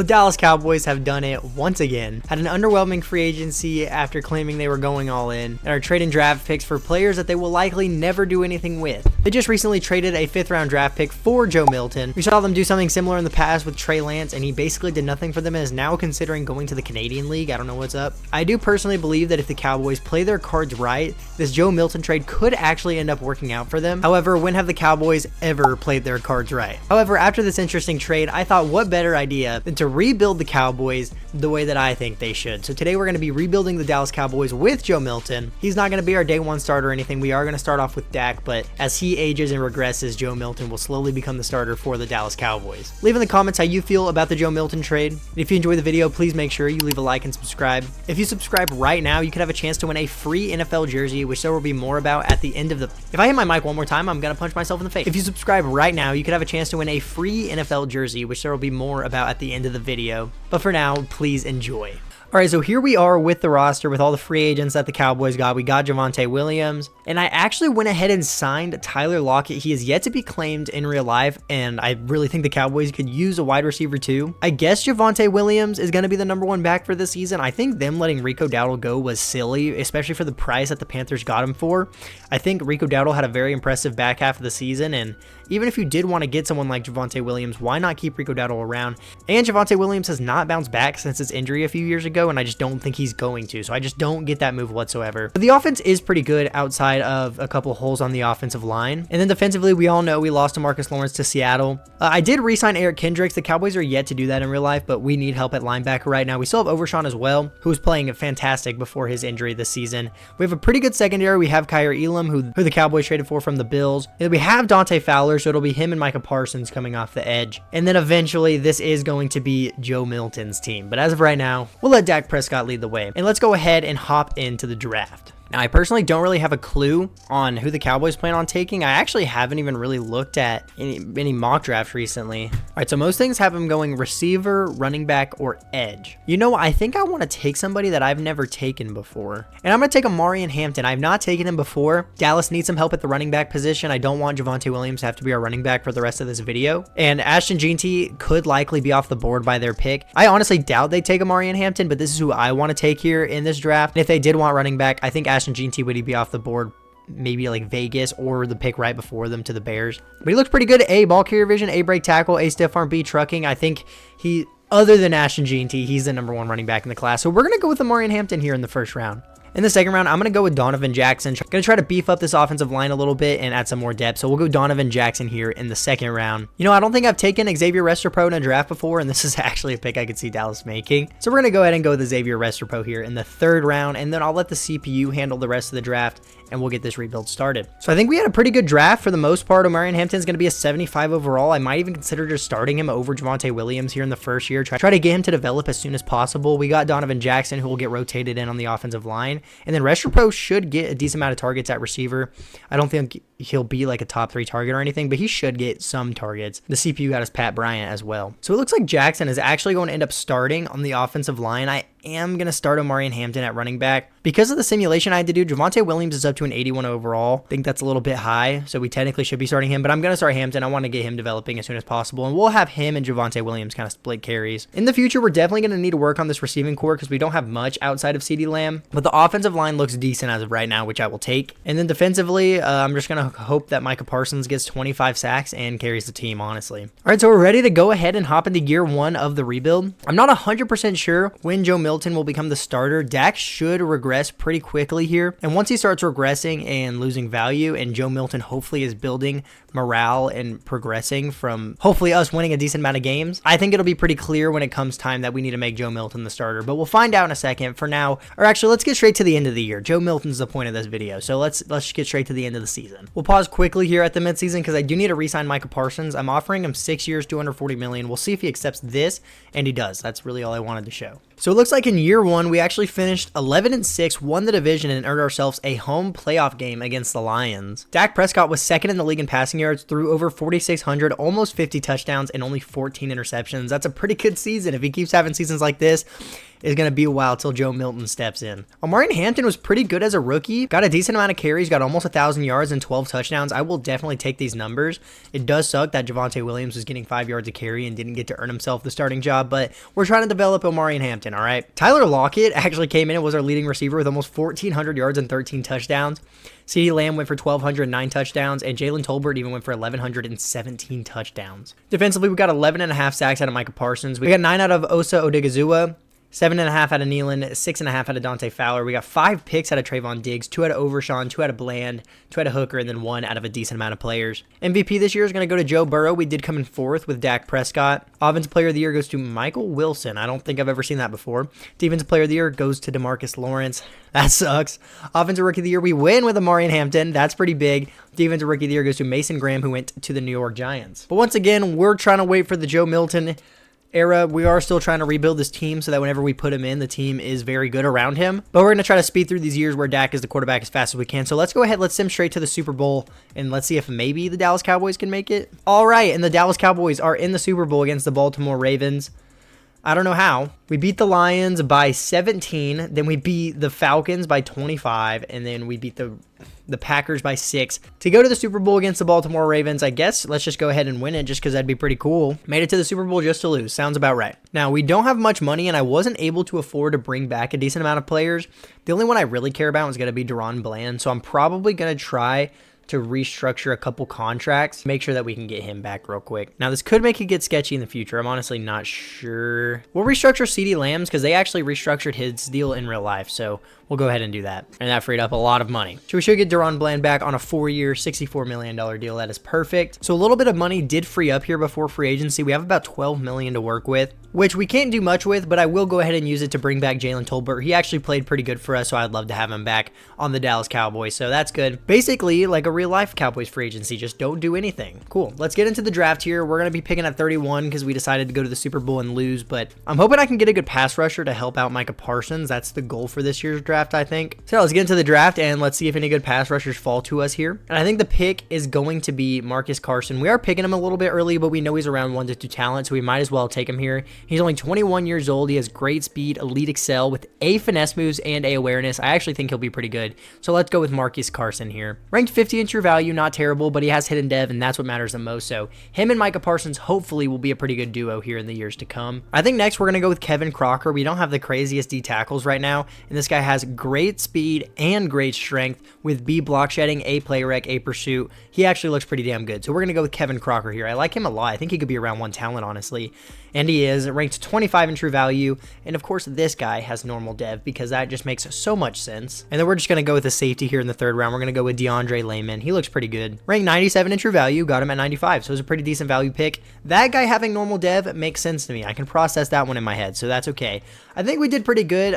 The Dallas Cowboys have done it once again, had an underwhelming free agency after claiming they were going all in, and are trading draft picks for players that they will likely never do anything with. They just recently traded a 5th round draft pick for Joe Milton. We saw them do something similar in the past with Trey Lance, and he basically did nothing for them and is now considering going to the Canadian League. I don't know what's up. I do personally believe that if the Cowboys play their cards right, this Joe Milton trade could actually end up working out for them. However, when have the Cowboys ever played their cards right? However, after this interesting trade, I thought what better idea than to rebuild the Cowboys the way that I think they should. So today we're going to be rebuilding the Dallas Cowboys with Joe Milton. He's not going to be our day one starter or anything. We are going to start off with Dak, but as he ages and regresses, Joe Milton will slowly become the starter for the Dallas Cowboys. Leave in the comments how you feel about the Joe Milton trade. If you enjoyed the video, please make sure you leave a like and subscribe. If you subscribe right now, you could have a chance to win a free NFL jersey, which there will be more about at the end of the... If I hit my mic one more time, I'm going to punch myself in the face. If you subscribe right now, you could have a chance to win a free NFL jersey, which there will be more about at the end of the video. But for now, please enjoy. All right, so here we are with the roster with all the free agents that the Cowboys got. We got Javonte Williams, and I actually went ahead and signed Tyler Lockett. He is yet to be claimed in real life, and I really think the Cowboys could use a wide receiver too. I guess Javonte Williams is going to be the #1 back for this season. I think them letting Rico Dowdle go was silly, especially for the price that the Panthers got him for. I think Rico Dowdle had a very impressive back half of the season, and even if you did want to get someone like Javonte Williams, why not keep Rico Dowdle around? And Javonte Williams has not bounced back since his injury a few years ago, and I just don't think he's going to, so I just don't get that move whatsoever. But the offense is pretty good outside of a couple holes on the offensive line. And then defensively, we all know we lost DeMarcus Lawrence to Seattle. I did re-sign Eric Kendricks. The Cowboys are yet to do that in real life, but we need help at linebacker right now. We still have Overshawn as well, who was playing fantastic before his injury this season. We have a pretty good secondary. We have Kyer Elam, who the Cowboys traded for from the Bills. And we have Dante Fowler, so it'll be him and Micah Parsons coming off the edge. And then eventually, this is going to be Joe Milton's team. But as of right now, we'll let Dak Prescott lead the way. And let's go ahead and hop into the draft. Now, I personally don't really have a clue on who the Cowboys plan on taking. I actually haven't even really looked at any mock drafts recently. All right, so most things have them going receiver, running back, or edge. You know, I think I want to take somebody that I've never taken before. And I'm going to take Amari Hampton. I've not taken him before. Dallas needs some help at the running back position. I don't want Javonte Williams to have to be our running back for the rest of this video. And Ashton Jeanty could likely be off the board by their pick. I honestly doubt they take Amari Hampton, but this is who I want to take here in this draft. And if they did want running back, I think Ashton Jeanty would be off the board, maybe like Vegas or the pick right before them to the Bears. But he looks pretty good. A, ball carrier vision, A, break tackle, A, stiff arm, B, trucking. I think he, other than Ashton Jeanty, he's the #1 running back in the class. So we're going to go with Amari Hampton here in the first round. In the second round, I'm going to go with Donovan Jackson. Going to try to beef up this offensive line a little bit and add some more depth. So we'll go Donovan Jackson here in the second round. You know, I don't think I've taken Xavier Restrepo in a draft before, and this is actually a pick I could see Dallas making. So we're going to go ahead and go with Xavier Restrepo here in the third round, and then I'll let the CPU handle the rest of the draft, and we'll get this rebuild started. So I think we had a pretty good draft for the most part. Omarion Hampton's going to be a 75 overall. I might even consider just starting him over Javonte Williams here in the first year. Try to get him to develop as soon as possible. We got Donovan Jackson, who will get rotated in on the offensive line, and then Restrepo should get a decent amount of targets at receiver. I don't think he'll be like a top 3 target or anything, but he should get some targets. The CPU got us Pat Bryant as well. So it looks like Jackson is actually going to end up starting on the offensive line. I am going to start Omarion Hampton at running back. Because of the simulation I had to do, Javonte Williams is up to an 81 overall. I think that's a little bit high, so we technically should be starting him, but I'm going to start Hampton. I want to get him developing as soon as possible, and we'll have him and Javonte Williams kind of split carries. In the future, we're definitely going to need to work on this receiving core because we don't have much outside of CeeDee Lamb, but the offensive line looks decent as of right now, which I will take. And then defensively, I'm just going to hope that Micah Parsons gets 25 sacks and carries the team, honestly. All right, so we're ready to go ahead and hop into year 1 of the rebuild. I'm not 100% sure when Joe Milton will become the starter. Dak should regress pretty quickly here, and once he starts regressing and losing value, and Joe Milton hopefully is building morale and progressing from hopefully us winning a decent amount of games, I think it'll be pretty clear when it comes time that we need to make Joe Milton the starter, but we'll find out in a second. For now, or actually, let's get straight to the end of the year. Joe Milton's the point of this video, so let's get straight to the end of the season. We'll pause quickly here at the midseason because I do need to re-sign Micah Parsons. I'm offering him 6 years, $240 million. We'll see if he accepts this, and he does. That's really all I wanted to show. So it looks like in year 1, we actually finished 11-6, won the division, and earned ourselves a home playoff game against the Lions. Dak Prescott was second in the league in passing yards, threw over 4,600, almost 50 touchdowns, and only 14 interceptions. That's a pretty good season. If he keeps having seasons like this, is going to be a while till Joe Milton steps in. Omarion Hampton was pretty good as a rookie. Got a decent amount of carries, got almost 1,000 yards and 12 touchdowns. I will definitely take these numbers. It does suck that Javonte Williams was getting 5 yards a carry and didn't get to earn himself the starting job, but we're trying to develop Omarion Hampton, all right? Tyler Lockett actually came in and was our leading receiver with almost 1,400 yards and 13 touchdowns. CeeDee Lamb went for 1,209 touchdowns, and Jalen Tolbert even went for 1,117 touchdowns. Defensively, we got 11.5 sacks out of Micah Parsons. We got 9 out of Osa Odigizua, 7.5 out of Nealon, 6.5 out of Dante Fowler. We got 5 picks out of Trayvon Diggs, 2 out of Overshawn, 2 out of Bland, 2 out of Hooker, and then 1 out of a decent amount of players. MVP this year is going to go to Joe Burrow. We did come in 4th with Dak Prescott. Offensive Player of the Year goes to Michael Wilson. I don't think I've ever seen that before. Defensive Player of the Year goes to DeMarcus Lawrence. That sucks. Offensive Rookie of the Year, we win with Omarion Hampton. That's pretty big. Defensive Rookie of the Year goes to Mason Graham, who went to the New York Giants. But once again, we're trying to wait for the Joe Milton era. We are still trying to rebuild this team so that whenever we put him in, the team is very good around him. But we're going to try to speed through these years where Dak is the quarterback as fast as we can. So let's go ahead, let's sim straight to the Super Bowl, and let's see if maybe the Dallas Cowboys can make it. All right, and the Dallas Cowboys are in the Super Bowl against the Baltimore Ravens. I don't know how. We beat the Lions by 17, then we beat the Falcons by 25, and then we beat the Packers by 6 to go to the Super Bowl against the Baltimore Ravens. I guess let's just go ahead and win it just because that'd be pretty cool. Made it to the Super Bowl just to lose. Sounds about right. Now, we don't have much money, and I wasn't able to afford to bring back a decent amount of players. The only one I really care about is going to be Deron Bland, so I'm probably going to try to restructure a couple contracts, make sure that we can get him back real quick. Now, this could make it get sketchy in the future. I'm honestly not sure. We'll restructure CeeDee Lamb's because they actually restructured his deal in real life, so we'll go ahead and do that. And that freed up a lot of money. So we should get Deron Bland back on a 4-year, $64 million deal. That is perfect. So a little bit of money did free up here before free agency. We have about $12 million to work with, which we can't do much with, but I will go ahead and use it to bring back Jalen Tolbert. He actually played pretty good for us, so I'd love to have him back on the Dallas Cowboys, so that's good. Basically, like a real-life Cowboys free agency, just don't do anything. Cool. Let's get into the draft here. We're going to be picking at 31 because we decided to go to the Super Bowl and lose, but I'm hoping I can get a good pass rusher to help out Micah Parsons. That's the goal for this year's draft, I think. So let's get into the draft, and let's see if any good pass rushers fall to us here. And I think the pick is going to be Marcus Carson. We are picking him a little bit early, but we know he's around 1 to 2 talent, so we might as well take him here. He's only 21 years old. He has great speed, elite excel with A finesse moves and A awareness. I actually think he'll be pretty good. So let's go with Marcus Carson here. Ranked 50 in true value, not terrible, but he has hidden dev, and that's what matters the most. So him and Micah Parsons hopefully will be a pretty good duo here in the years to come. I think next we're going to go with Kevin Crocker. We don't have the craziest D tackles right now, and this guy has great speed and great strength with B block shedding, A play rec, A pursuit. He actually looks pretty damn good. So we're going to go with Kevin Crocker here. I like him a lot. I think he could be around 1 talent, honestly. And he is ranked 25 in true value. And of course, this guy has normal dev because that just makes so much sense. And then we're just going to go with the safety here in the 3rd round. We're going to go with DeAndre Layman. He looks pretty good. Ranked 97 in true value, got him at 95. So it was a pretty decent value pick. That guy having normal dev makes sense to me. I can process that one in my head, so that's okay. I think we did pretty good.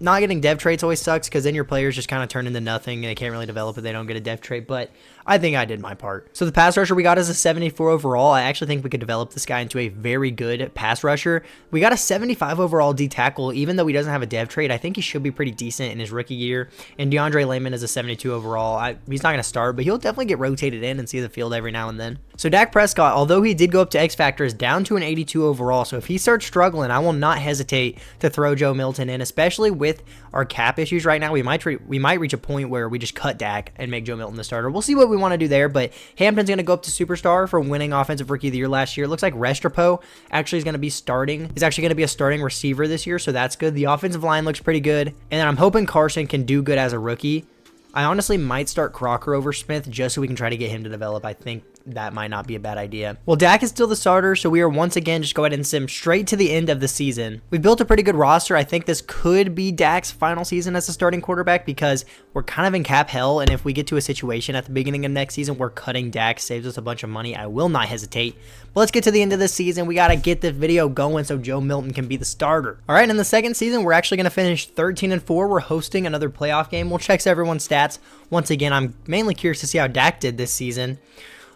Not getting dev traits always sucks because then your players just kind of turn into nothing and they can't really develop if they don't get a dev trait, but I think I did my part. So the pass rusher we got is a 74 overall. I actually think we could develop this guy into a very good pass rusher. We got a 75 overall D tackle, even though he doesn't have a dev trait. I think he should be pretty decent in his rookie year. And DeAndre Layman is a 72 overall. He's not going to start, but he'll definitely get rotated in and see the field every now and then. So Dak Prescott, although he did go up to X Factor, is down to an 82 overall. So if he starts struggling, I will not hesitate to throw Joe Milton in, especially with our cap issues right now. We might reach a point where we just cut Dak and make Joe Milton the starter. We'll see what we want to do there, but Hampton's going to go up to superstar for winning offensive rookie of the year last year. It looks like Restrepo actually is going to be starting. He's actually going to be a starting receiver this year, so that's good. The offensive line looks pretty good, and then I'm hoping Carson can do good as a rookie. I honestly might start Crocker over Smith just so we can try to get him to develop. I think that might not be a bad idea. Well, Dak is still the starter, so we are once again just go ahead and sim straight to the end of the season. We've built a pretty good roster. I think this could be Dak's final season as a starting quarterback because we're kind of in cap hell, and if we get to a situation at the beginning of next season where cutting Dak saves us a bunch of money, I will not hesitate. But let's get to the end of this season. We got to get this video going so Joe Milton can be the starter. All right, in the second season, we're actually going to finish 13-4. We're hosting another playoff game. We'll check everyone's stats. Once again, I'm mainly curious to see how Dak did this season.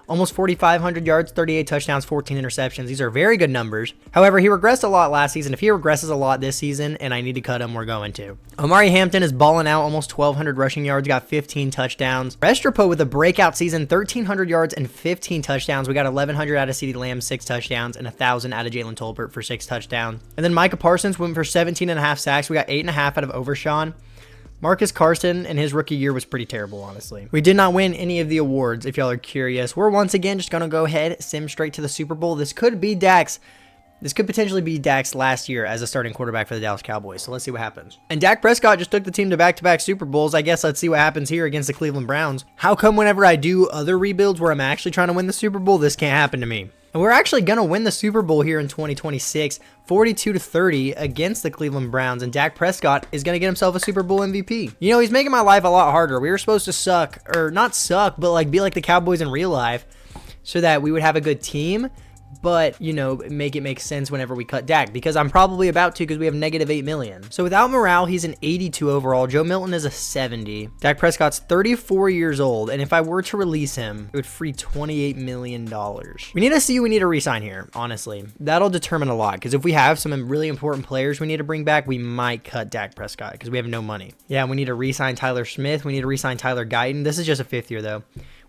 Almost 4,500 yards, 38 touchdowns, 14 interceptions. These are very good numbers. However, he regressed a lot last season. If he regresses a lot this season and I need to cut him, we're going to. Omari Hampton is balling out, almost 1,200 rushing yards, got 15 touchdowns. Restrepo with a breakout season, 1,300 yards and 15 touchdowns. We got 1,100 out of CeeDee Lamb, 6 touchdowns, and 1,000 out of Jalen Tolbert for 6 touchdowns. And then Micah Parsons went for 17.5 sacks. We got 8.5 out of Overshawn. Marcus Carson in his rookie year was pretty terrible, honestly. We did not win any of the awards, if y'all are curious. We're once again just going to go ahead, sim straight to the Super Bowl. This could be Dak's. This could potentially be Dak's last year as a starting quarterback for the Dallas Cowboys, so let's see what happens. And Dak Prescott just took the team to back-to-back Super Bowls. I guess let's see what happens here against the Cleveland Browns. How come whenever I do other rebuilds where I'm actually trying to win the Super Bowl, this can't happen to me? And we're actually going to win the Super Bowl here in 2026, 42-30 against the Cleveland Browns, and Dak Prescott is going to get himself a Super Bowl MVP. You know, he's making my life a lot harder. We were supposed to suck, or not suck, but like be like the Cowboys in real life so that we would have a good team, but, you know, make it make sense whenever we cut Dak, because I'm probably about to because we have negative 8 million. So without morale, he's an 82 overall. Joe Milton is a 70. Dak Prescott's 34 years old, and if I were to release him, it would free $28 million. We need to see who we need to re-sign here, honestly. That'll determine a lot, because if we have some really important players we need to bring back, we might cut Dak Prescott because we have no money. Yeah, we need to re-sign Tyler Smith. We need to re-sign Tyler Guyton. This is just a 5th year, though.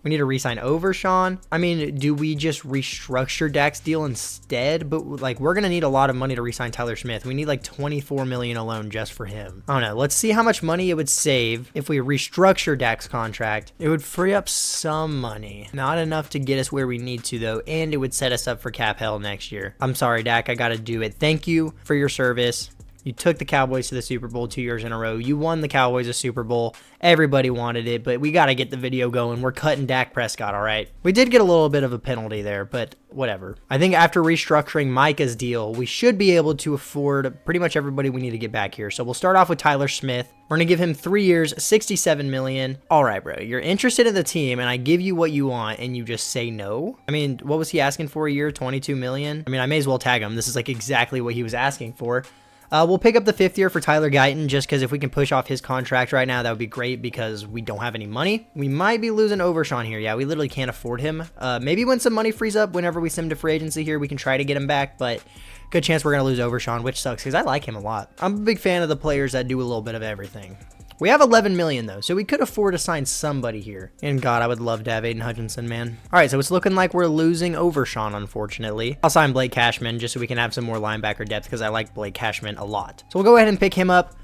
We need to re-sign Overshawn. I mean, do we just restructure Dak's deal instead? But like, we're gonna need a lot of money to re-sign Tyler Smith. We need like 24 million alone just for him. I don't know. Let's see how much money it would save if we restructure Dak's contract. It would free up some money, not enough to get us where we need to though, and it would set us up for cap hell next year. I'm sorry, Dak. I gotta do it. Thank you for your service. You took the Cowboys to the Super Bowl 2 years in a row. You won the Cowboys a Super Bowl. Everybody wanted it, but we got to get the video going. We're cutting Dak Prescott, all right? We did get a little bit of a penalty there, but whatever. I think after restructuring Micah's deal, we should be able to afford pretty much everybody we need to get back here. So we'll start off with Tyler Smith. We're going to give him 3 years, $67 million. All right, bro. You're interested in the team, and I give you what you want, and you just say no? I mean, what was he asking for a year? $22 million? I mean, I may as well tag him. This is like exactly what he was asking for. We'll pick up the 5th year for Tyler Guyton just because if we can push off his contract right now, that would be great because we don't have any money. We might be losing Overshawn here. Yeah, we literally can't afford him. Maybe when some money frees up, whenever we send him to free agency here, we can try to get him back, but good chance we're going to lose Overshawn, which sucks because I like him a lot. I'm a big fan of the players that do a little bit of everything. We have 11 million though, so we could afford to sign somebody here. And God, I would love to have Aiden Hutchinson, man. All right, so it's looking like we're losing Overshawn, unfortunately. I'll sign Blake Cashman just so we can have some more linebacker depth because I like Blake Cashman a lot. So we'll go ahead and pick him up.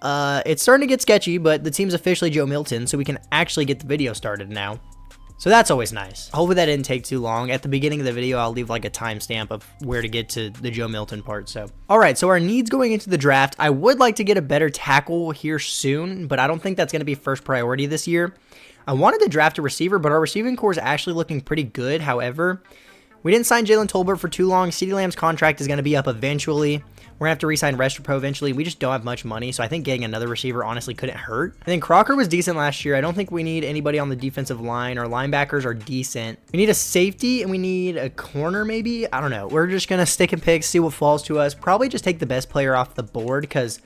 It's starting to get sketchy, but the team's officially Joe Milton, so we can actually get the video started now. So that's always nice. Hopefully that didn't take too long. At the beginning of the video, I'll leave like a timestamp of where to get to the Joe Milton part. So, all right, so our needs going into the draft, I would like to get a better tackle here soon, but I don't think that's going to be first priority this year. I wanted to draft a receiver, but our receiving core is actually looking pretty good. However, we didn't sign Jalen Tolbert for too long. CeeDee Lamb's contract is going to be up eventually. We're going to have to re-sign Restrepo eventually. We just don't have much money, so I think getting another receiver honestly couldn't hurt. And then Crocker was decent last year. I don't think we need anybody on the defensive line. Our linebackers are decent. We need a safety, and we need a corner maybe. I don't know. We're just going to stick and pick, see what falls to us. Probably just take the best player off the board because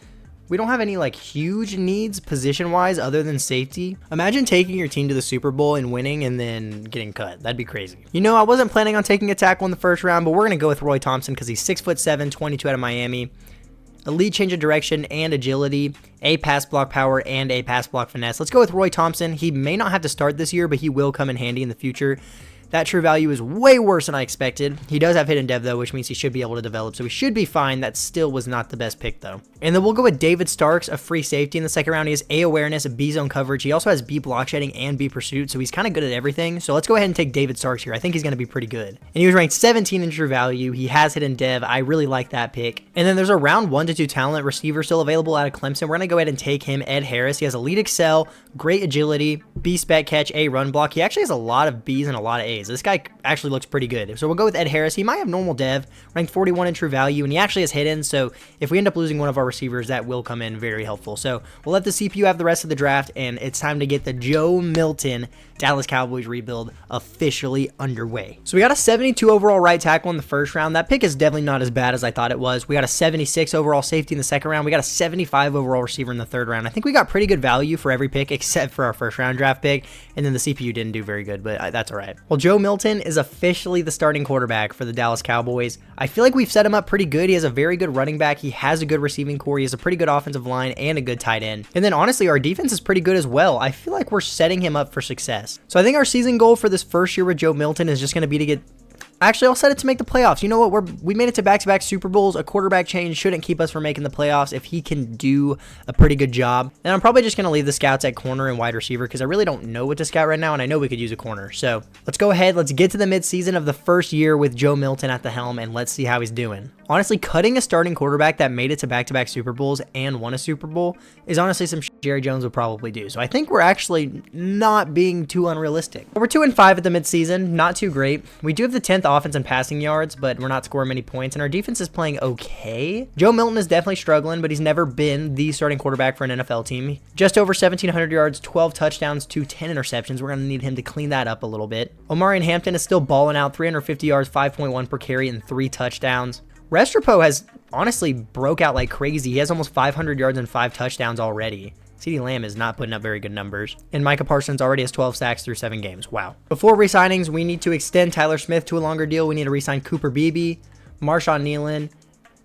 we don't have any like huge needs position-wise other than safety. Imagine taking your team to the Super Bowl and winning and then getting cut. That'd be crazy. You know, I wasn't planning on taking a tackle in the first round, but we're going to go with Roy Thompson because he's 6'7", 22 out of Miami. Elite change of direction and agility, a pass block power, and a pass block finesse. Let's go with Roy Thompson. He may not have to start this year, but he will come in handy in the future. That true value is way worse than I expected. He does have hidden dev though, which means he should be able to develop, so he should be fine. That still was not the best pick though. And then we'll go with David Starks, a free safety in the second round. He has A awareness, B zone coverage. He also has B block shedding and B pursuit, so he's kind of good at everything. So let's go ahead and take David Starks here. I think he's going to be pretty good. And he was ranked 17 in true value. He has hidden dev. I really like that pick. And then there's a round 1 to 2 talent receiver still available out of Clemson. We're going to go ahead and take him, Ed Harris. He has elite excel, great agility, B spec catch, A run block. He actually has a lot of B's and a lot of A's. This guy actually looks pretty good. So we'll go with Ed Harris. He might have normal dev, ranked 41 in true value, and he actually has hidden. So if we end up losing one of our receivers, that will come in very helpful. So we'll let the CPU have the rest of the draft, and it's time to get the Joe Milton Dallas Cowboys rebuild officially underway. So we got a 72 overall right tackle in the first round. That pick is definitely not as bad as I thought it was. We got a 76 overall safety in the second round. We got a 75 overall receiver in the third round. I think we got pretty good value for every pick except for our first round draft pick, and then the CPU didn't do very good, but that's all right. Well, Joe Joe Milton is officially the starting quarterback for the Dallas Cowboys. I feel like we've set him up pretty good. He has a very good running back. He has a good receiving core. He has a pretty good offensive line and a good tight end. And then honestly, our defense is pretty good as well. I feel like we're setting him up for success. So I think our season goal for this first year with Joe Milton is just going to be to get... Actually, I'll set it to make the playoffs. You know what? We made it to back-to-back Super Bowls. A quarterback change shouldn't keep us from making the playoffs if he can do a pretty good job. And I'm probably just going to leave the scouts at corner and wide receiver because I really don't know what to scout right now, and I know we could use a corner. So let's go ahead. Let's get to the midseason of the first year with Joe Milton at the helm, and let's see how he's doing. Honestly, cutting a starting quarterback that made it to back-to-back Super Bowls and won a Super Bowl is honestly some shit Jerry Jones would probably do. So I think we're actually not being too unrealistic. We're 2-5 at the midseason. Not too great. We do have the 10th offense in passing yards, but we're not scoring many points, and our defense is playing okay. Joe Milton is definitely struggling, but he's never been the starting quarterback for an NFL team. Just over 1,700 yards, 12 touchdowns to 10 interceptions. We're going to need him to clean that up a little bit. Omarion Hampton is still balling out, 350 yards, 5.1 per carry, and 3 touchdowns. Restrepo has honestly broke out like crazy. He has almost 500 yards and 5 touchdowns already. CeeDee Lamb is not putting up very good numbers. And Micah Parsons already has 12 sacks through 7 games. Wow. Before re-signings, we need to extend Tyler Smith to a longer deal. We need to re-sign Cooper Beebe, Marshawn Nealon,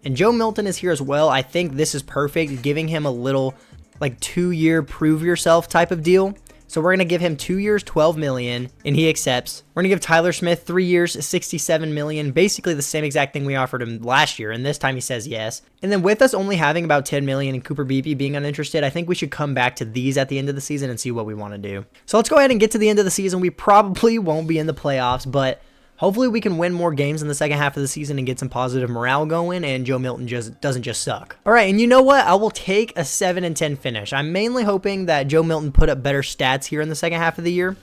and Joe Milton is here as well. I think this is perfect, giving him a little like 2-year prove yourself type of deal. So we're going to give him 2 years, $12 million, and he accepts. We're going to give Tyler Smith 3 years, $67 million, basically the same exact thing we offered him last year, and this time he says yes. And then with us only having about $10 million and Cooper Beebe being uninterested, I think we should come back to these at the end of the season and see what we want to do. So let's go ahead and get to the end of the season. We probably won't be in the playoffs, but hopefully we can win more games in the second half of the season and get some positive morale going, and Joe Milton doesn't just suck. All right, and you know what? I will take a 7-10 finish. I'm mainly hoping that Joe Milton put up better stats here in the second half of the year.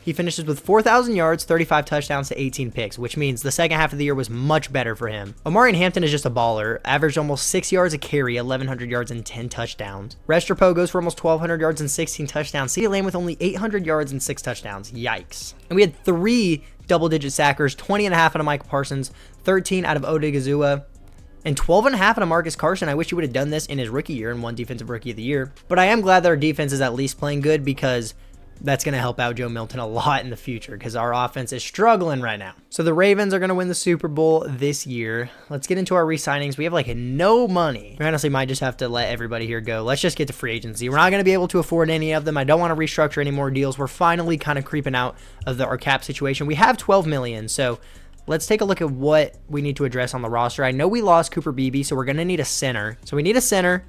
He finishes with 4,000 yards, 35 touchdowns to 18 picks, which means the second half of the year was much better for him. Omarion Hampton is just a baller, averaged almost 6 yards a carry, 1,100 yards and 10 touchdowns. Restrepo goes for almost 1,200 yards and 16 touchdowns. CeeDee Lamb with only 800 yards and 6 touchdowns. Yikes. And we had 3 double-digit sackers, 20.5 out of Micah Parsons, 13 out of Odigizua, and 12.5 out of Marcus Carson. I wish he would have done this in his rookie year and won Defensive Rookie of the Year. But I am glad that our defense is at least playing good because that's going to help out Joe Milton a lot in the future because our offense is struggling right now. So the Ravens are going to win the Super Bowl this year. Let's get into our re-signings. We have like no money. We honestly might just have to let everybody here go. Let's just get to free agency. We're not going to be able to afford any of them. I don't want to restructure any more deals. We're finally kind of creeping out of our cap situation. We have $12 million, so let's take a look at what we need to address on the roster. I know we lost Cooper Beebe, so we're going to need a center. So we need a center.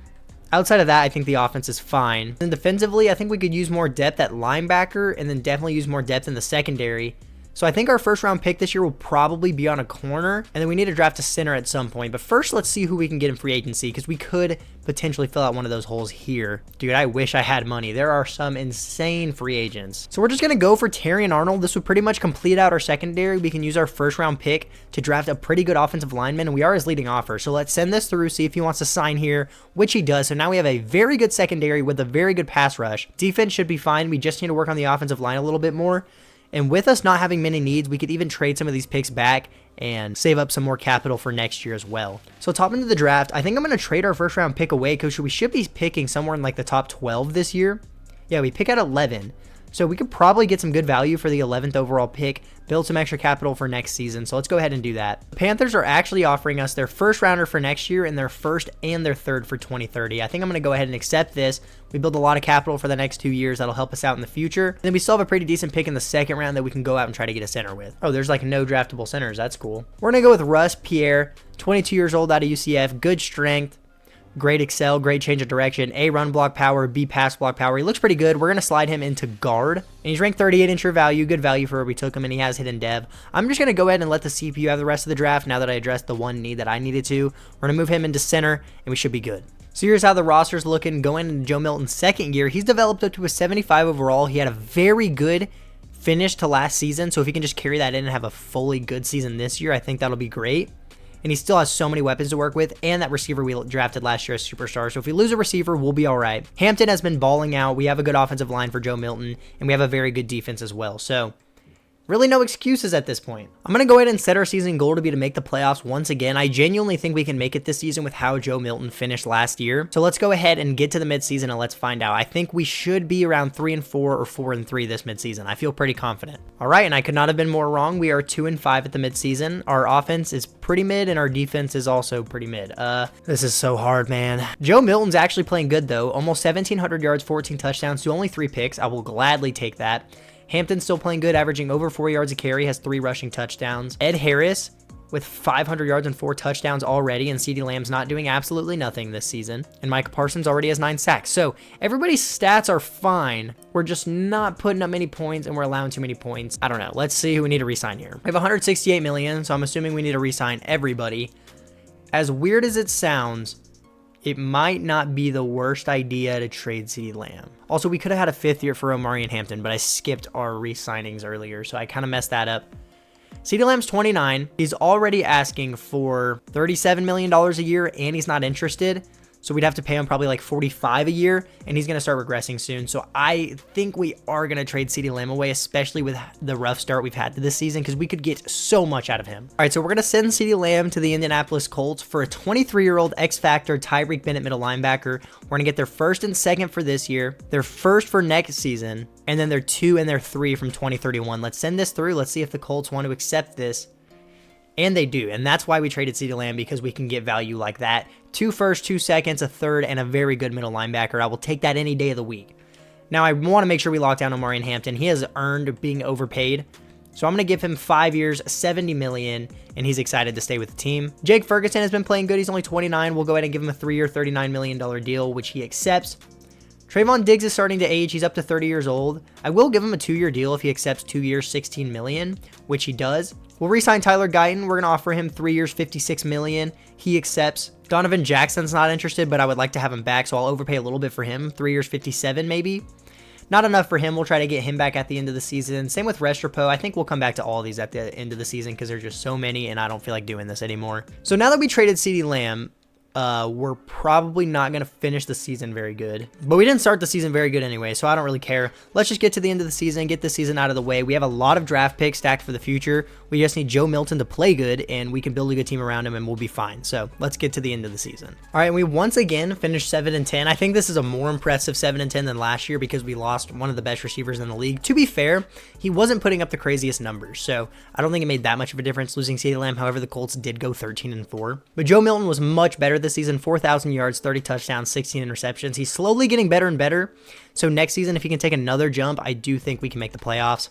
Outside of that, I think the offense is fine. And defensively, I think we could use more depth at linebacker and then definitely use more depth in the secondary. So I think our first round pick this year will probably be on a corner, and then we need to draft a center at some point. But first, let's see who we can get in free agency because we could potentially fill out one of those holes here. Dude, I wish I had money. There are some insane free agents. So we're just going to go for Terry and Arnold. This would pretty much complete out our secondary. We can use our first round pick to draft a pretty good offensive lineman, and we are his leading offer. So let's send this through, see if he wants to sign here, which he does. So now we have a very good secondary with a very good pass rush. Defense should be fine. We just need to work on the offensive line a little bit more. And with us not having many needs, we could even trade some of these picks back and save up some more capital for next year as well. So top into the draft, I think I'm going to trade our first round pick away because we should be picking somewhere in like the top 12 this year. Yeah, we pick at 11. So we could probably get some good value for the 11th overall pick, build some extra capital for next season. So let's go ahead and do that. The Panthers are actually offering us their first rounder for next year and their first and their third for 2030. I think I'm going to go ahead and accept this. We build a lot of capital for the next 2 years. That'll help us out in the future. And then we still have a pretty decent pick in the second round that we can go out and try to get a center with. Oh, there's like no draftable centers. That's cool. We're going to go with Russ Pierre, 22 years old out of UCF, good strength. Great excel, great change of direction, A, run block power, B, pass block power. He looks pretty good. We're going to slide him into guard. And he's ranked 38 in true value, good value for where we took him, and he has hidden dev. I'm just going to go ahead and let the CPU have the rest of the draft now that I addressed the one need that I needed to. We're going to move him into center, and we should be good. So here's how the roster's looking going into Joe Milton's second year. He's developed up to a 75 overall. He had a very good finish to last season, so if he can just carry that in and have a fully good season this year, I think that'll be great. And he still has so many weapons to work with, and that receiver we drafted last year as superstar. So if we lose a receiver, we'll be all right. Hampton has been balling out. We have a good offensive line for Joe Milton, and we have a very good defense as well. So Really no excuses at this point. I'm going to go ahead and set our season goal to be to make the playoffs once again. I genuinely think we can make it this season with how Joe Milton finished last year. So let's go ahead and get to the midseason and let's find out. I think we should be around 3-4 or 4-3 this midseason. I feel pretty confident. All right, and I could not have been more wrong. We are 2-5 at the midseason. Our offense is pretty mid and our defense is also pretty mid. This is so hard, man. Joe Milton's actually playing good though. Almost 1,700 yards, 14 touchdowns to only 3 picks. I will gladly take that. Hampton's still playing good, averaging over 4 yards a carry, has 3 rushing touchdowns. Ed Harris with 500 yards and 4 touchdowns already, and CeeDee Lamb's not doing absolutely nothing this season. And Micah Parsons already has 9 sacks. So everybody's stats are fine. We're just not putting up many points, and we're allowing too many points. I don't know. Let's see who we need to re-sign here. We have 168 million, so I'm assuming we need to re-sign everybody. As weird as it sounds, it might not be the worst idea to trade CeeDee Lamb. Also, we could have had a 5th year for Omari and Hampton, but I skipped our re-signings earlier, so I kind of messed that up. CeeDee Lamb's 29. He's already asking for $37 million a year, and he's not interested. So we'd have to pay him probably like 45 a year, and he's going to start regressing soon. So I think we are going to trade CeeDee Lamb away, especially with the rough start we've had to this season, because we could get so much out of him. All right, so we're going to send CeeDee Lamb to the Indianapolis Colts for a 23-year-old X-Factor Tyreek Bennett middle linebacker. We're going to get their 1st and 2nd for this year, their 1st for next season, and then their 2 and their 3 from 2031. Let's send this through. Let's see if the Colts want to accept this. And they do, and that's why we traded CeeDee Lamb, because we can get value like that. 2 firsts, 2 seconds, a 3rd, and a very good middle linebacker. I will take that any day of the week. Now, I want to make sure we lock down Omari and Hampton. He has earned being overpaid, so I'm going to give him 5 years, $70 million, and he's excited to stay with the team. Jake Ferguson has been playing good. He's only 29. We'll go ahead and give him a 3-year, $39 million deal, which he accepts. Trayvon Diggs is starting to age. He's up to 30 years old. I will give him a 2-year deal if he accepts 2 years, $16 million, which he does. We'll re-sign Tyler Guyton. We're going to offer him 3 years, $56 million. He accepts. Donovan Jackson's not interested, but I would like to have him back, so I'll overpay a little bit for him. 3 years, $57 maybe. Not enough for him. We'll try to get him back at the end of the season. Same with Restrepo. I think we'll come back to all of these at the end of the season because there's just so many, and I don't feel like doing this anymore. So now that we traded CeeDee Lamb, we're probably not going to finish the season very good. But we didn't start the season very good anyway, so I don't really care. Let's just get to the end of the season, get this season out of the way. We have a lot of draft picks stacked for the future. We just need Joe Milton to play good, and we can build a good team around him, and we'll be fine. So let's get to the end of the season. All right, we once again finished 7-10. I think this is a more impressive 7-10 than last year because we lost one of the best receivers in the league. To be fair, he wasn't putting up the craziest numbers, so I don't think it made that much of a difference losing CeeDee Lamb. However, the Colts did go 13-4. But Joe Milton was much better this season, 4,000 yards, 30 touchdowns, 16 interceptions. He's slowly getting better and better. So next season, if he can take another jump, I do think we can make the playoffs.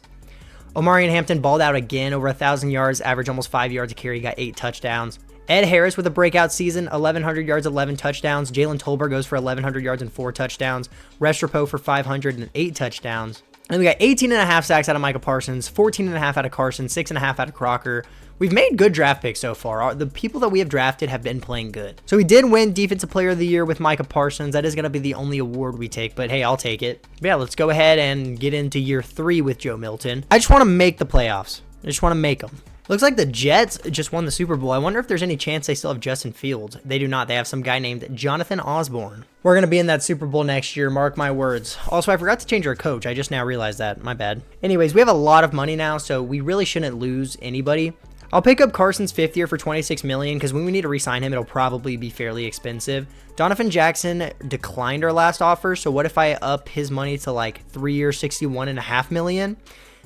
Omari and Hampton balled out again, over 1,000 yards, average almost 5 yards a carry, got 8 touchdowns. Ed Harris with a breakout season, 1,100 yards, 11 touchdowns. Jalen Tolbert goes for 1,100 yards and 4 touchdowns. Restrepo for 500 and 8 touchdowns. And we got 18.5 sacks out of Micah Parsons, 14.5 out of Carson, 6.5 out of Crocker. We've made good draft picks so far. The people that we have drafted have been playing good. So we did win Defensive Player of the Year with Micah Parsons. That is going to be the only award we take, but hey, I'll take it. But yeah, let's go ahead and get into year 3 with Joe Milton. I just want to make the playoffs. I just want to make them. Looks like the Jets just won the Super Bowl. I wonder if there's any chance they still have Justin Fields. They do not. They have some guy named Jonathan Osborne. We're going to be in that Super Bowl next year. Mark my words. Also, I forgot to change our coach. I just now realized that. My bad. Anyways, we have a lot of money now, so we really shouldn't lose anybody. I'll pick up Carson's 5th year for $26 million because when we need to re-sign him, it'll probably be fairly expensive. Donovan Jackson declined our last offer, so what if I up his money to like 3 years, $61.5 million?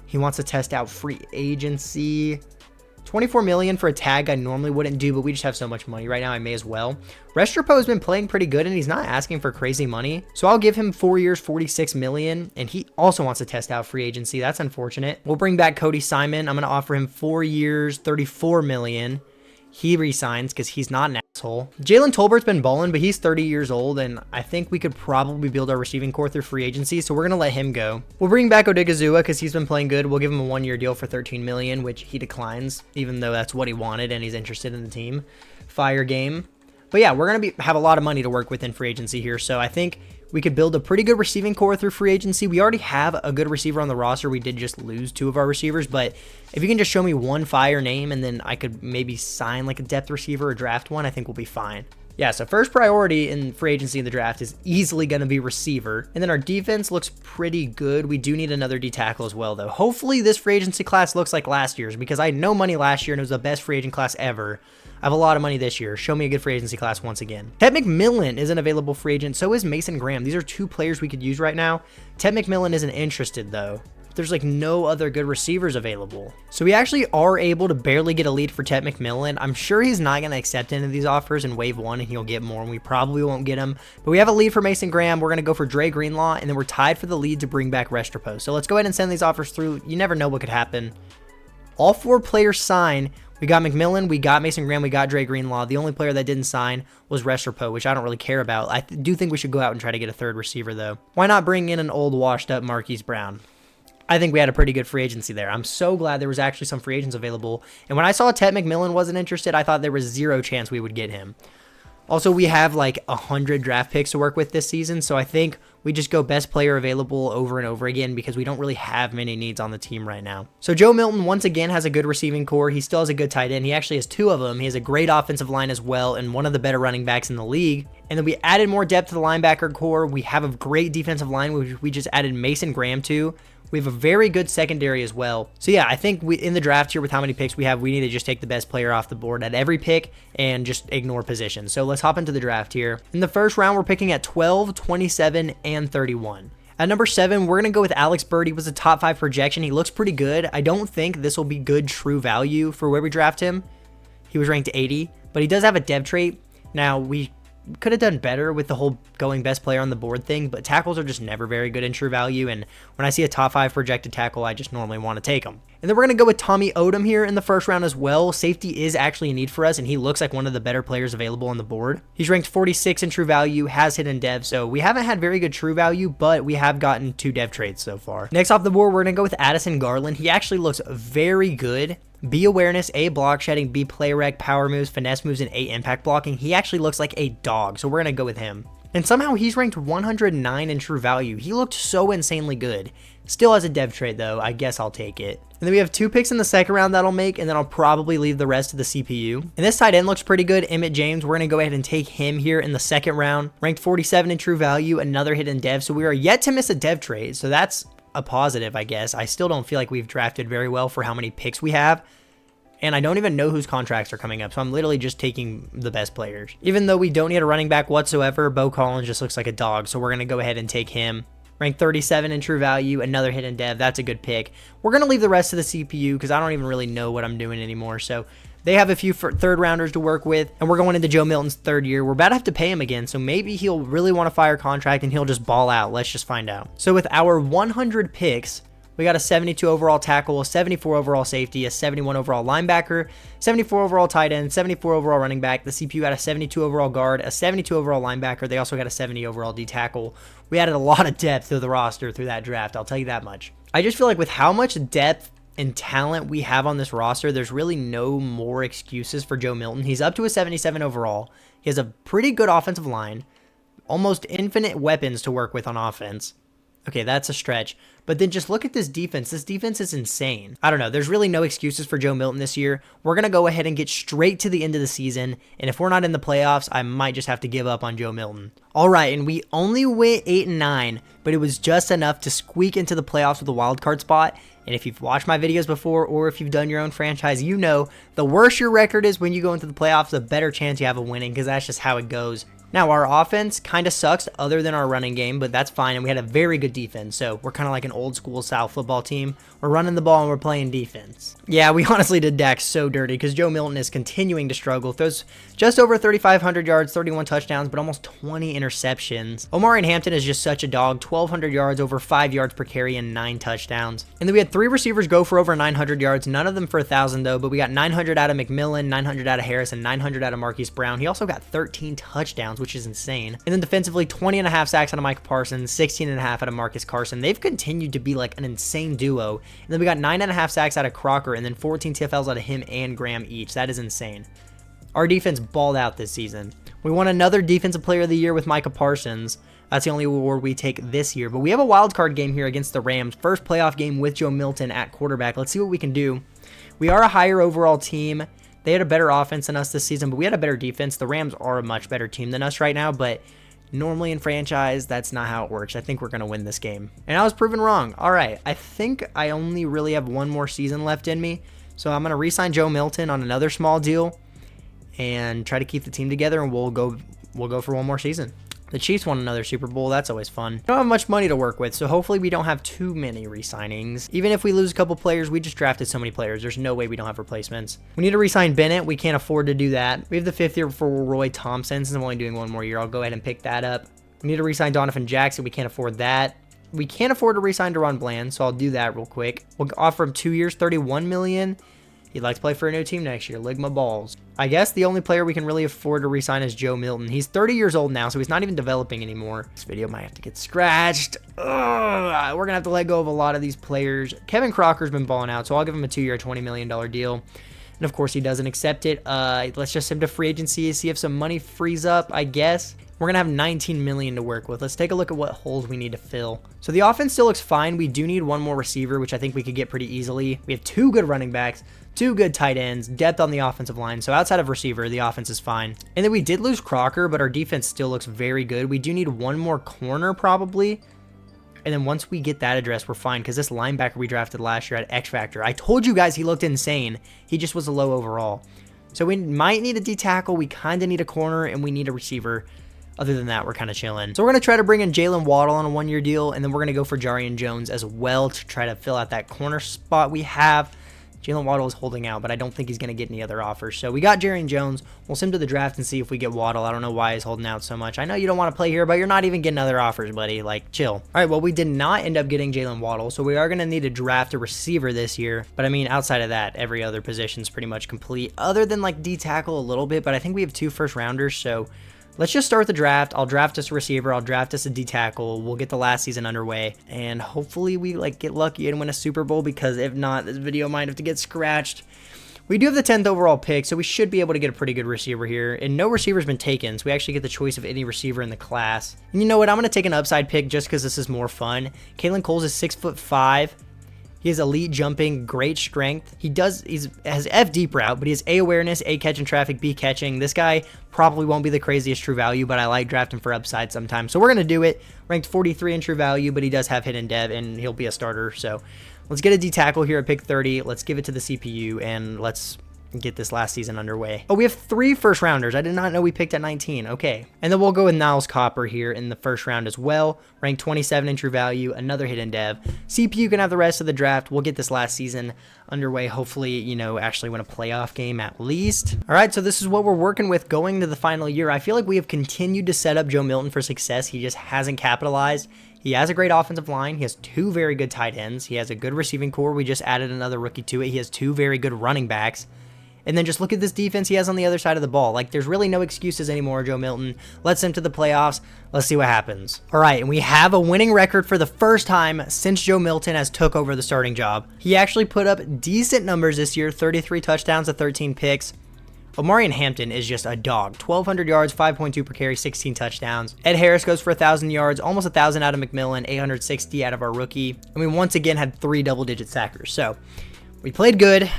He wants to test out free agency. $24 million for a tag I normally wouldn't do, but we just have so much money right now, I may as well. Restrepo has been playing pretty good, and he's not asking for crazy money. So I'll give him 4 years, $46 million, and he also wants to test out free agency. That's unfortunate. We'll bring back Cody Simon. I'm going to offer him 4 years, $34 million. He resigns because he's not an asshole. Jalen Tolbert's been balling, but he's 30 years old, and I think we could probably build our receiving core through free agency, so we're going to let him go. We'll bring back Odigizua because he's been playing good. We'll give him a 1-year deal for $13 million, which he declines, even though that's what he wanted, and he's interested in the team. Fire game. But yeah, we're going to have a lot of money to work with in free agency here, so I think we could build a pretty good receiving core through free agency. We already have a good receiver on the roster. We did just lose 2 of our receivers, but if you can just show me one fire name and then I could maybe sign like a depth receiver or draft one, I think we'll be fine. Yeah, so first priority in free agency in the draft is easily going to be receiver. And then our defense looks pretty good. We do need another D tackle as well, though. Hopefully this free agency class looks like last year's, because I had no money last year and it was the best free agent class ever. I have a lot of money this year. Show me a good free agency class once again. Ted McMillan is an available free agent. So is Mason Graham. These are two players we could use right now. Ted McMillan isn't interested, though. There's like no other good receivers available. So we actually are able to barely get a lead for Ted McMillan. I'm sure he's not going to accept any of these offers in wave 1 and he'll get more, and we probably won't get him. But we have a lead for Mason Graham. We're going to go for Dre Greenlaw, and then we're tied for the lead to bring back Restrepo. So let's go ahead and send these offers through. You never know what could happen. All 4 players sign. We got McMillan, we got Mason Graham, we got Dre Greenlaw. The only player that didn't sign was Restrepo, which I don't really care about. I do think we should go out and try to get a third receiver, though. Why not bring in an old washed up Marquise Brown? I think we had a pretty good free agency there. I'm so glad there was actually some free agents available. And when I saw Ted McMillan wasn't interested, I thought there was zero chance we would get him. Also, we have like 100 draft picks to work with this season, so I think we just go best player available over and over again because we don't really have many needs on the team right now. So Joe Milton, once again, has a good receiving core. He still has a good tight end. He actually has 2 of them. He has a great offensive line as well and one of the better running backs in the league. And then we added more depth to the linebacker core. We have a great defensive line, which we just added Mason Graham to. We have a very good secondary as well. So yeah, I think in the draft here with how many picks we have, we need to just take the best player off the board at every pick and just ignore positions. So let's hop into the draft here. In the first round, we're picking at 12, 27, and 31. At number 7, we're going to go with Alex Bird. He was a top 5 projection. He looks pretty good. I don't think this will be good true value for where we draft him. He was ranked 80, but he does have a dev trait. Now, we could have done better with the whole going best player on the board thing, but tackles are just never very good in true value, and when I see a top 5 projected tackle, I just normally want to take him. And then we're going to go with Tommy Odom here in the first round as well. Safety is actually a need for us, and he looks like one of the better players available on the board. He's ranked 46 in true value, has hit in dev, so we haven't had very good true value, but we have gotten 2 dev traits so far. Next off the board, we're going to go with Addison Garland. He actually looks very good. B awareness, A block shedding, B play rec, power moves, finesse moves, and A impact blocking. He actually looks like a dog, so we're going to go with him. And somehow he's ranked 109 in true value. He looked so insanely good. Still has a dev trade though. I guess I'll take it. And then we have 2 picks in the second round that'll make, and then I'll probably leave the rest to the CPU. And this tight end looks pretty good. Emmett James, we're going to go ahead and take him here in the second round. Ranked 47 in true value, another hit in dev. So we are yet to miss a dev trade. So that's a positive, I guess. I still don't feel like we've drafted very well for how many picks we have. And I don't even know whose contracts are coming up, so I'm literally just taking the best players. Even though we don't need a running back whatsoever, Bo Collins just looks like a dog, so we're going to go ahead and take him. Ranked 37 in true value, another hit in dev. That's a good pick. We're going to leave the rest of the CPU because I don't even really know what I'm doing anymore. So they have a few third rounders to work with, and we're going into Joe Milton's 3rd year. We're about to have to pay him again, so maybe he'll really want to fire contract and he'll just ball out. Let's just find out. So with our 100 picks, we got a 72 overall tackle, a 74 overall safety, a 71 overall linebacker, 74 overall tight end, 74 overall running back. The CPU got a 72 overall guard, a 72 overall linebacker. They also got a 70 overall D tackle. We added a lot of depth to the roster through that draft, I'll tell you that much. I just feel like with how much depth and talent we have on this roster, there's really no more excuses for Joe Milton. He's up to a 77 overall. He has a pretty good offensive line, almost infinite weapons to work with on offense. Okay, that's a stretch. But then just look at this defense. This defense is insane. I don't know. There's really no excuses for Joe Milton this year. We're going to go ahead and get straight to the end of the season. And if we're not in the playoffs, I might just have to give up on Joe Milton. All right, and we only went 8-9, but it was just enough to squeak into the playoffs with a wild card spot. And if you've watched my videos before, or if you've done your own franchise, you know the worse your record is when you go into the playoffs, the better chance you have of winning, because that's just how it goes. Now, our offense kind of sucks other than our running game, but that's fine, and we had a very good defense, so we're kind of like an old school style football team. We're running the ball and we're playing defense. Yeah, we honestly did Dak so dirty because Joe Milton is continuing to struggle. Throws just over 3,500 yards, 31 touchdowns, but almost 20 interceptions. Omarion Hampton is just such a dog, 1,200 yards, over 5 yards per carry, and 9 touchdowns. And then we had 3 receivers go for over 900 yards, none of them for 1,000 though, but we got 900 out of McMillan, 900 out of Harris, and 900 out of Marquise Brown. He also got 13 touchdowns, which is insane. And then defensively, 20.5 sacks out of Micah Parsons, 16.5 out of Marcus Carson. They've continued to be like an insane duo. And then we got 9.5 sacks out of Crocker, and then 14 TFLs out of him and Graham each. That is insane. Our defense balled out this season. We won another Defensive Player of the Year with Micah Parsons. That's the only award we take this year. But we have a wild card game here against the Rams. First playoff game with Joe Milton at quarterback. Let's see what we can do. We are a higher overall team. They had a better offense than us this season, but we had a better defense. The Rams are a much better team than us right now, but normally in franchise, that's not how it works. I think we're going to win this game. And I was proven wrong. All right, I think I only really have one more season left in me. So I'm going to re-sign Joe Milton on another small deal and try to keep the team together, and we'll go for one more season. The Chiefs won another Super Bowl. That's always fun. Don't have much money to work with, so hopefully we don't have too many re-signings. Even if we lose a couple players, we just drafted so many players. There's no way we don't have replacements. We need to re-sign Bennett. We can't afford to do that. We have the 5th year for Roy Thompson. Since I'm only doing one more year, I'll go ahead and pick that up. We need to re-sign Donovan Jackson. We can't afford that. We can't afford to re-sign Deron Bland, so I'll do that real quick. We'll offer him 2 years, $31 million. He'd like to play for a new team next year. Ligma balls. I guess the only player we can really afford to re-sign is Joe Milton. He's 30 years old now, so he's not even developing anymore. This video might have to get scratched. Ugh, we're going to have to let go of a lot of these players. Kevin Crocker's been balling out, so I'll give him a 2-year, $20 million deal. And of course, he doesn't accept it. Let's just send him to free agency, see if some money frees up, I guess. We're going to have $19 million to work with. Let's take a look at what holes we need to fill. So the offense still looks fine. We do need one more receiver, which I think we could get pretty easily. We have 2 good running backs, 2 good tight ends, depth on the offensive line. So outside of receiver, the offense is fine. And then we did lose Crocker, but our defense still looks very good. We do need one more corner probably. And then once we get that addressed, we're fine, because this linebacker we drafted last year had X Factor. I told you guys he looked insane. He just was a low overall. So we might need a D tackle. We kind of need a corner, and we need a receiver. Other than that, we're kind of chilling. So we're going to try to bring in Jalen Waddle on a 1-year deal, and then we're going to go for Jarian Jones as well to try to fill out that corner spot we have. Jalen Waddle is holding out, but I don't think he's going to get any other offers. So we got Jarian Jones. We'll send him to the draft and see if we get Waddle. I don't know why he's holding out so much. I know you don't want to play here, but you're not even getting other offers, buddy. Like, chill. All right, well, we did not end up getting Jalen Waddle, so we are going to need to draft a receiver this year. But, I mean, outside of that, every other position is pretty much complete, other than, like, D-tackle a little bit. But I think we have 2 first-rounders, so let's just start the draft. I'll draft us a receiver. I'll draft us a D-tackle. We'll get the last season underway. And hopefully we get lucky and win a Super Bowl, because if not, this video might have to get scratched. We do have the 10th overall pick, so we should be able to get a pretty good receiver here. And no receiver's been taken, so we actually get the choice of any receiver in the class. And you know what? I'm going to take an upside pick just because this is more fun. Kalen Coles is 6'5". He has elite jumping, great strength. He has F deep route, but he has A awareness, A catching traffic, B catching. This guy probably won't be the craziest true value, but I like drafting for upside sometimes. So we're going to do it. Ranked 43 in true value, but he does have hidden dev, and he'll be a starter. So let's get a D tackle here at pick 30. Let's give it to the CPU, and let's get this last season underway. Oh, we have 3 first rounders. I did not know we picked at 19. Okay. And then we'll go with Niles Copper here in the first round as well. Ranked 27 in true value, another hidden dev. CPU can have the rest of the draft. We'll get this last season underway. Hopefully, you know, actually win a playoff game at least. All right, so this is what we're working with going to the final year. I feel like we have continued to set up Joe Milton for success. He just hasn't capitalized. He has a great offensive line. He has 2 very good tight ends. He has a good receiving core. We just added another rookie to it. He has 2 very good running backs. And then just look at this defense he has on the other side of the ball. Like, there's really no excuses anymore, Joe Milton. Let's send him to the playoffs. Let's see what happens. All right, and we have a winning record for the first time since Joe Milton has took over the starting job. He actually put up decent numbers this year, 33 touchdowns to 13 picks. Omarion Hampton is just a dog. 1,200 yards, 5.2 per carry, 16 touchdowns. Ed Harris goes for 1,000 yards, almost 1,000 out of McMillan, 860 out of our rookie. And we once again had 3 double-digit sackers. So we played good.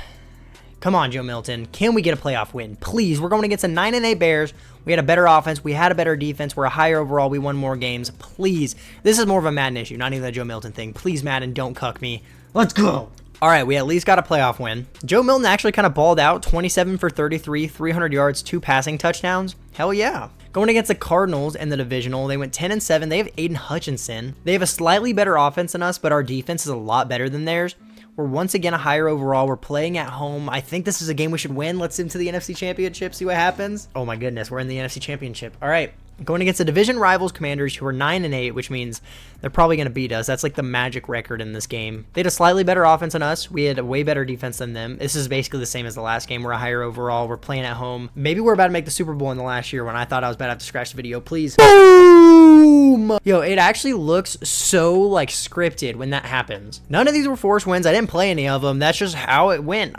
Come on, Joe Milton. Can we get a playoff win? Please. We're going against the 9-8 Bears. We had a better offense. We had a better defense. We're a higher overall. We won more games. Please. This is more of a Madden issue, not even a Joe Milton thing. Please, Madden, don't cuck me. Let's go. All right, we at least got a playoff win. Joe Milton actually kind of balled out. 27 for 33, 300 yards, 2 passing touchdowns. Hell yeah. Going against the Cardinals in the divisional, they went 10-7. They have Aiden Hutchinson. They have a slightly better offense than us, but our defense is a lot better than theirs. We're once again a higher overall. We're playing at home. I think this is a game we should win. Let's into the NFC Championship, see what happens. Oh my goodness, we're in the NFC Championship. All right. Going against the division rivals Commanders, who are 9-8, which means they're probably going to beat us. That's like the magic record in this game. They had a slightly better offense than us. We had a way better defense than them. This is basically the same as the last game. We're a higher overall. We're playing at home. Maybe we're about to make the Super Bowl in the last year when I thought I was about to have to scratch the video. Please. Boom! Yo, it actually looks so like scripted when that happens. None of these were forced wins. I didn't play any of them. That's just how it went.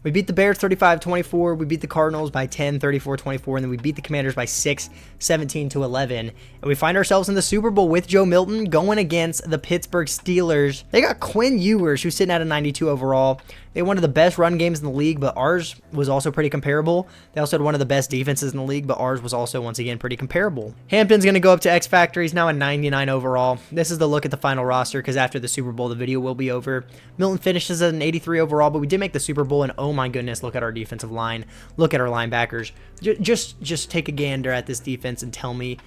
We beat the Bears 35-24. We beat the Cardinals by 10, 34-24. And then we beat the Commanders by 6, 17-11. And we find ourselves in the Super Bowl with Joe Milton going against the Pittsburgh Steelers. They got Quinn Ewers, who's sitting at a 92 overall. They had one of the best run games in the league, but ours was also pretty comparable. They also had one of the best defenses in the league, but ours was also, once again, pretty comparable. Hampton's going to go up to X Factor. He's now a 99 overall. This is the look at the final roster, because after the Super Bowl, the video will be over. Milton finishes at an 83 overall, but we did make the Super Bowl, and oh my goodness, look at our defensive line. Look at our linebackers. Just take a gander at this defense and tell me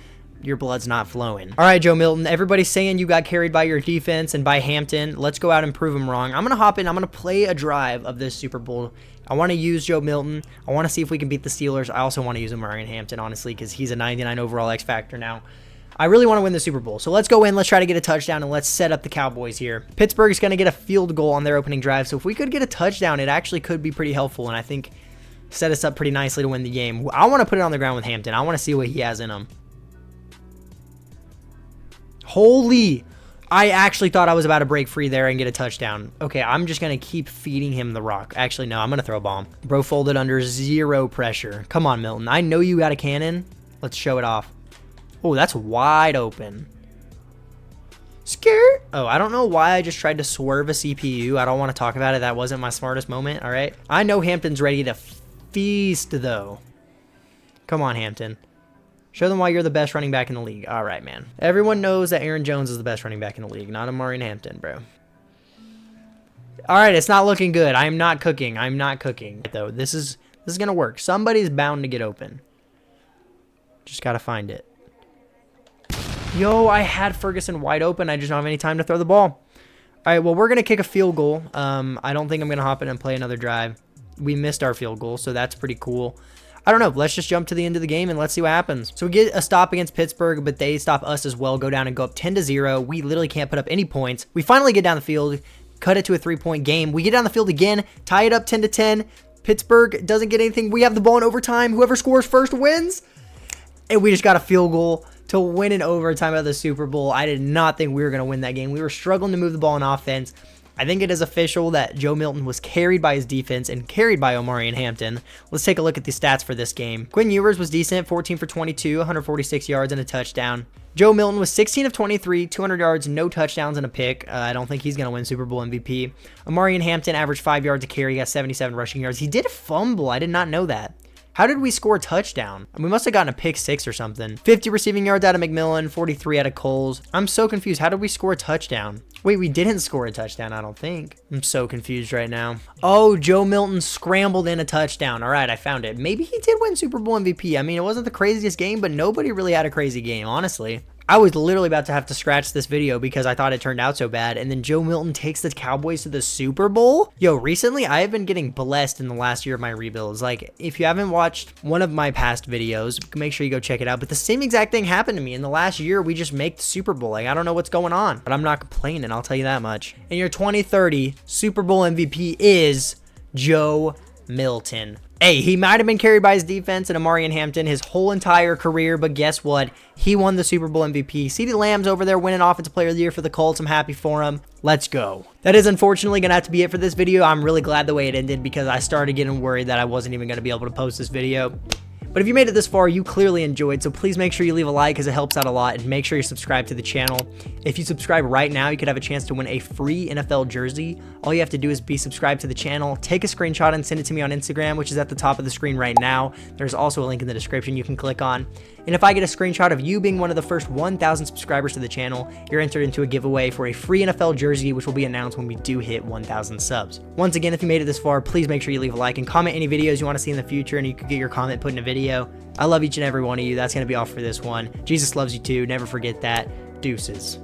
your blood's not flowing. All right, Joe Milton, everybody's saying you got carried by your defense and by Hampton. Let's go out and prove them wrong. I'm going to hop in. I'm going to play a drive of this Super Bowl. I want to use Joe Milton. I want to see if we can beat the Steelers. I also want to use Omarion Hampton, honestly, because he's a 99 overall X Factor now. I really want to win the Super Bowl. So let's go in. Let's try to get a touchdown, and let's set up the Cowboys here. Pittsburgh is going to get a field goal on their opening drive. So if we could get a touchdown, it actually could be pretty helpful, and I think set us up pretty nicely to win the game. I want to put it on the ground with Hampton. I want to see what he has in him. Holy, I actually thought I was about to break free there and get a touchdown. Okay, I'm just going to keep feeding him the rock. Actually, no, I'm going to throw a bomb. Bro folded under zero pressure. Come on, Milton. I know you got a cannon. Let's show it off. Oh, that's wide open. Skirt. Oh, I don't know why I just tried to swerve a CPU. I don't want to talk about it. That wasn't my smartest moment, all right? I know Hampton's ready to feast, though. Come on, Hampton. Show them why you're the best running back in the league. All right, man. Everyone knows that Aaron Jones is the best running back in the league, not Omarion Hampton, bro. All right, it's not looking good. I'm not cooking. I'm not cooking. Though this is going to work. Somebody's bound to get open. Just got to find it. Yo, I had Ferguson wide open. I just don't have any time to throw the ball. All right, well, we're going to kick a field goal. I don't think I'm going to hop in and play another drive. We missed our field goal, so that's pretty cool. I don't know. Let's just jump to the end of the game and let's see what happens. So we get a stop against Pittsburgh, but they stop us as well, go down and go up 10-0. We literally can't put up any points. We finally get down the field, cut it to a 3-point game. We get down the field again, tie it up 10-10. Pittsburgh doesn't get anything. We have the ball in overtime. Whoever scores first wins. And we just got a field goal to win in overtime of the Super Bowl. I did not think we were going to win that game. We were struggling to move the ball in offense. I think it is official that Joe Milton was carried by his defense and carried by Omarion Hampton. Let's take a look at the stats for this game. Quinn Ewers was decent, 14 for 22, 146 yards and a touchdown. Joe Milton was 16 of 23, 200 yards, no touchdowns and a pick. I don't think he's going to win Super Bowl MVP. Omarion Hampton averaged 5 yards a carry, got 77 rushing yards. He did fumble. I did not know that. How did we score a touchdown? We must have gotten a pick 6 or something. 50 receiving yards out of McMillan, 43 out of Coles. I'm so confused. How did we score a touchdown? Wait, we didn't score a touchdown, I don't think. I'm so confused right now. Oh, Joe Milton scrambled in a touchdown. All right, I found it. Maybe he did win Super Bowl MVP. I mean, it wasn't the craziest game, but nobody really had a crazy game, honestly. I was literally about to have to scratch this video because I thought it turned out so bad. And then Joe Milton takes the Cowboys to the Super Bowl. Yo, recently I have been getting blessed in the last year of my rebuilds. Like, if you haven't watched one of my past videos, make sure you go check it out. But the same exact thing happened to me in the last year. We just make the Super Bowl. Like, I don't know what's going on, but I'm not complaining. I'll tell you that much. And your 2030 Super Bowl MVP is Joe Milton. Hey, he might have been carried by his defense and Omarion Hampton his whole entire career, but guess what? He won the Super Bowl MVP. CeeDee Lamb's over there winning Offensive Player of the Year for the Colts. I'm happy for him. Let's go. That is unfortunately going to have to be it for this video. I'm really glad the way it ended because I started getting worried that I wasn't even going to be able to post this video. But if you made it this far, you clearly enjoyed, so please make sure you leave a like because it helps out a lot, and make sure you're subscribed to the channel. If you subscribe right now, you could have a chance to win a free NFL jersey. All you have to do is be subscribed to the channel, take a screenshot and send it to me on Instagram, which is at the top of the screen right now. There's also a link in the description you can click on. And if I get a screenshot of you being one of the first 1,000 subscribers to the channel, you're entered into a giveaway for a free NFL jersey, which will be announced when we do hit 1,000 subs. Once again, if you made it this far, please make sure you leave a like and comment any videos you want to see in the future, and you could get your comment put in a video. I love each and every one of you. That's going to be all for this one. Jesus loves you too. Never forget that. Deuces.